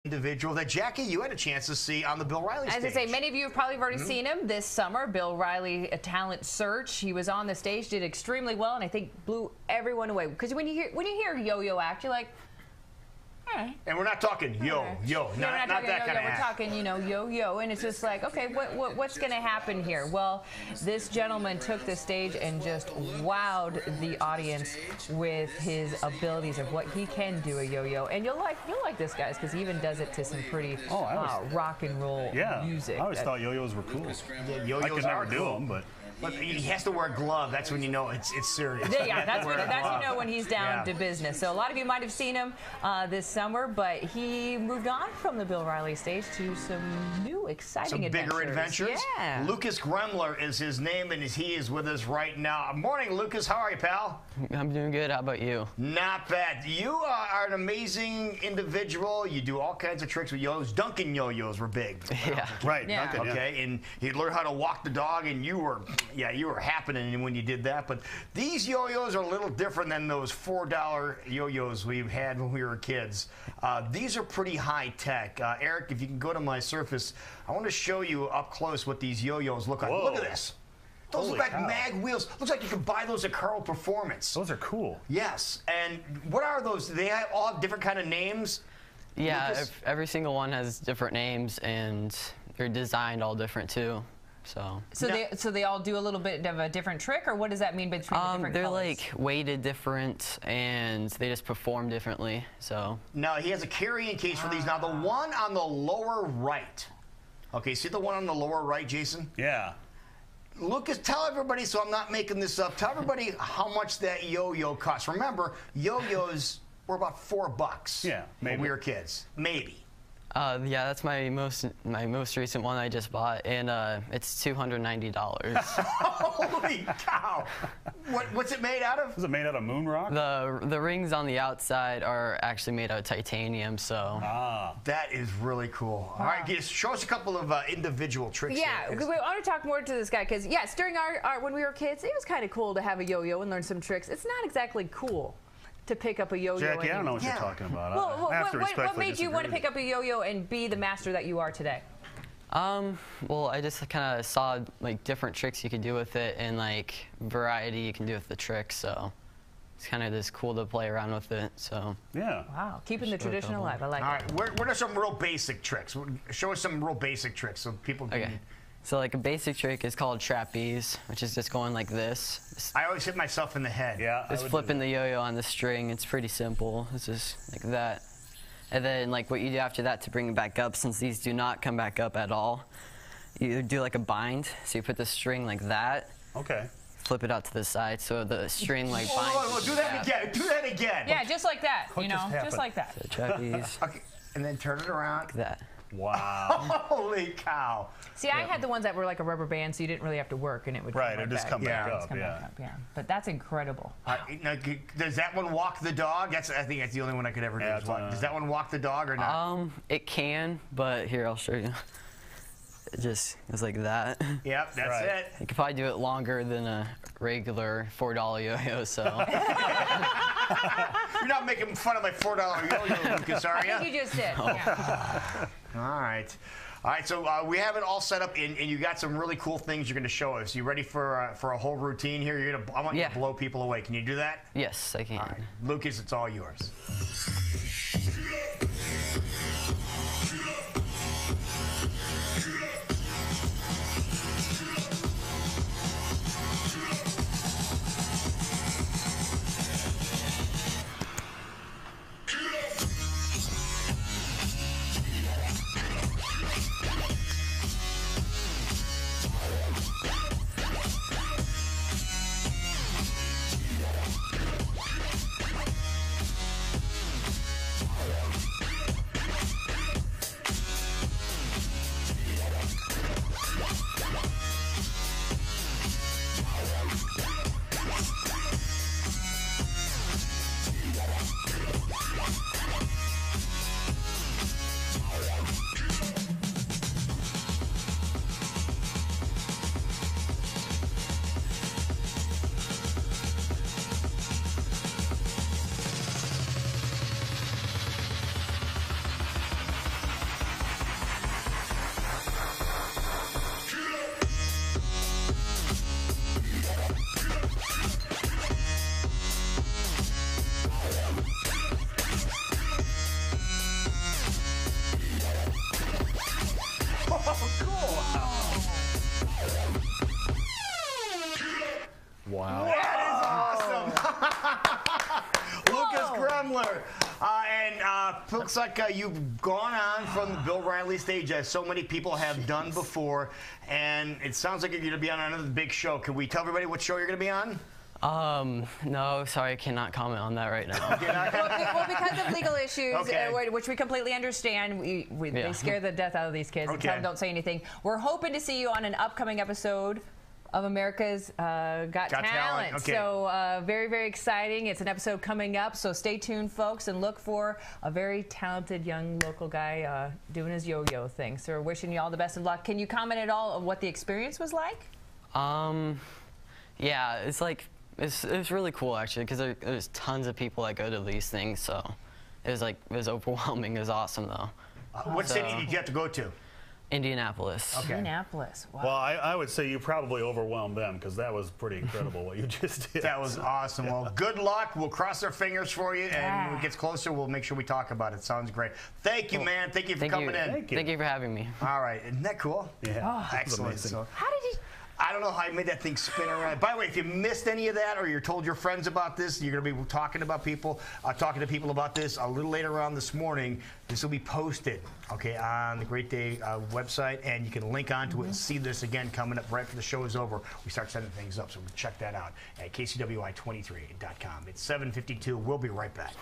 individual that, Jackie, you had a chance to see on the Bill Riley stage. As I say, many of you have probably already seen him this summer. Bill Riley, A Talent Search. He was on the stage, did extremely well, and I think blew everyone away. Because when you hear Yo-Yo act, you're like, all right. And we're not talking yo, not that kind of We're talking, you know, yo, and it's just like, okay, what's going to happen here? Well, this gentleman took the stage and just wowed the audience with his abilities of what he can do a yo-yo. And you'll like this, guys, because he even does it to some pretty rock and roll music. I always thought yo-yos were cool. Yeah, yo-yos I could never do them, but he has to wear a glove. That's when you know it's serious. Yeah, that's when you know when he's down to business. So a lot of you might have seen him this summer, but he moved on from the Bill Riley stage to some new, exciting bigger adventures. Yeah. Lucas Gremler is his name, and he is with us right now. Morning, Lucas. How are you, pal? I'm doing good. How about you? Not bad. You are an amazing individual. You do all kinds of tricks with yo-yos. Duncan yo-yos were big. Yeah. Right. Yeah. Duncan, okay, and he learned how to walk the dog, and you were happening when you did that. But these yo-yos are a little different than those $4 yo-yos we had when we were kids. These are pretty high tech. Eric, if you can go to my Surface, I want to show you up close what these yo-yos look like. Whoa. Look at this. Those look like mag wheels. Looks like you can buy those at Carl Performance. Those are cool. Yes. And what are those? They all have different kind of names? Yeah, every single one has different names, and they're designed all different too. So they all do a little bit of a different trick, or what does that mean between the different they're colors? like weighted different, and they just perform differently. So now he has a carrying case for these. Now the one on the lower right. Okay, see the one on the lower right, Jason? Yeah. Lucas, tell everybody, so I'm not making this up, tell everybody how much that yo-yo costs. Remember, yo-yos were about $4 when we were kids. Maybe. Yeah, that's my most recent one I just bought, and it's $290. Holy cow! What's it made out of? Is it made out of moon rock? The rings on the outside are actually made out of titanium, so. That is really cool. All right, show us a couple of individual tricks. Yeah, we want to talk more to this guy, because yes, during our when we were kids, it was kind of cool to have a yo-yo and learn some tricks. It's not exactly cool to pick up a yo-yo. Jackie, I don't know what you're talking about. Well, I have to what made you want to pick up a yo-yo and be the master that you are today? Well, I just kind of saw like different tricks you could do with it, and like variety you can do with the tricks. So it's kind of just cool to play around with it. So yeah. Wow, keeping the tradition alive. I like it. All right, what are some real basic tricks? Show us some real basic tricks so people can. Okay. So like a basic trick is called trapeze, which is just going like this. I always hit myself in the head. Yeah. Just flipping the yo-yo on the string. It's pretty simple. It's just like that. And then like what you do after that to bring it back up, since these do not come back up at all, you do like a bind. So you put the string like that. Okay. Flip it out to the side so the string like binds. Oh, do that again. Do that again. Yeah, just like that. What just happened? Just like that. So trapeze. Okay, and then turn it around. Like that. Wow. Holy cow. See, I had the ones that were like a rubber band, so you didn't really have to work, and it would Right, it would just come back up. Yeah. But that's incredible. Now, does that one walk the dog? I think that's the only one I could ever do. Does that one walk the dog or not? It can, but here I'll show you. It just goes like that. Yep, that's it. You could probably do it longer than a regular $4 yo-yo, so. You're not making fun of my $4 yo-yo, Lucas, are you? I think you just did. Yeah. All right. All right, so we have it all set up, and you got some really cool things you're going to show us. You ready for a whole routine here? I want you to blow people away. Can you do that? Yes, I can. All right. Lucas, it's all yours. looks like you've gone on from the Bill Riley stage, as so many people have done before, and it sounds like you're going to be on another big show. Can we tell everybody what show you're going to be on? No, sorry, I cannot comment on that right now. Well, because of legal issues, which we completely understand, they scare the death out of these kids and tell them don't say anything. We're hoping to see you on an upcoming episode of America's Got Talent. So very, very exciting. It's an episode coming up, so stay tuned, folks, and look for a very talented young local guy doing his yo-yo thing. So we're wishing you all the best of luck. Can you comment at all on what the experience was like? Yeah, it's like, it was really cool, actually, because there's tons of people that go to these things, so it was overwhelming. It was awesome, though. What city did you have to go to? Indianapolis. Okay. Indianapolis. Wow. Well, I would say you probably overwhelmed them, because that was pretty incredible what you just did. That was awesome. Well, good luck. We'll cross our fingers for you, and when it gets closer, we'll make sure we talk about it. Sounds great. Thank you, man. Thank you for coming in. Thank you for having me. All right. Isn't that cool? Yeah. Excellent. So, how did you... I don't know how I made that thing spin around. By the way, if you missed any of that, or you're told your friends about this, you're going to be talking to people about this a little later on this morning. This will be posted, on the Great Day website, and you can link onto it and see this again coming up right after the show is over. We start sending things up, so check that out at KCWI23.com. It's 7:52. We'll be right back.